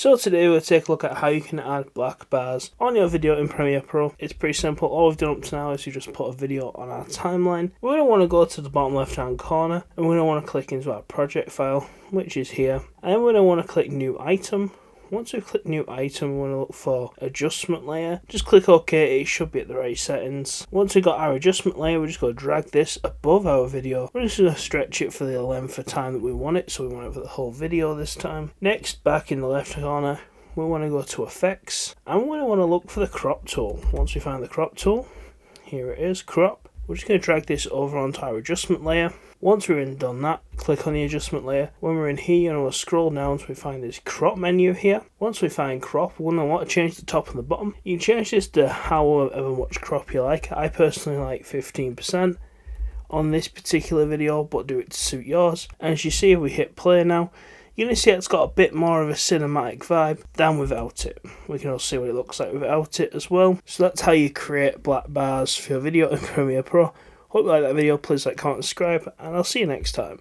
So today we'll take a look at how you can add black bars on your video in Premiere Pro. It's pretty simple. All we've done up to now is you just put a video on our timeline. We're going to want to go to the bottom left hand corner and we're going to want to click into our project file, which is here. And then we're going to want to click new item. Once we've clicked new item, we want to look for adjustment layer. Just click OK, it should be at the right settings. Once we've got our adjustment layer, we're just going to drag this above our video. We're just going to stretch it for the length of time that we want it, so we want it for the whole video this time. Next, back in the left corner, we want to go to effects, and we want to look for the crop tool. Once we find the crop tool, here it is, crop. We're just going to drag this over onto our adjustment layer. Once we're done that, click on the adjustment layer. When we're in here, we'll scroll down until we find this crop menu here. Once we find crop, we're going to want to change the top and the bottom. You can change this to however much crop you like. I personally like 15% on this particular video, but do it to suit yours. And as you see, if we hit play now, you're going to see it's got a bit more of a cinematic vibe than without it. We can also see what it looks like without it as well. So that's how you create black bars for your video in Premiere Pro. Hope you like that video. Please like, comment, subscribe, and I'll see you next time.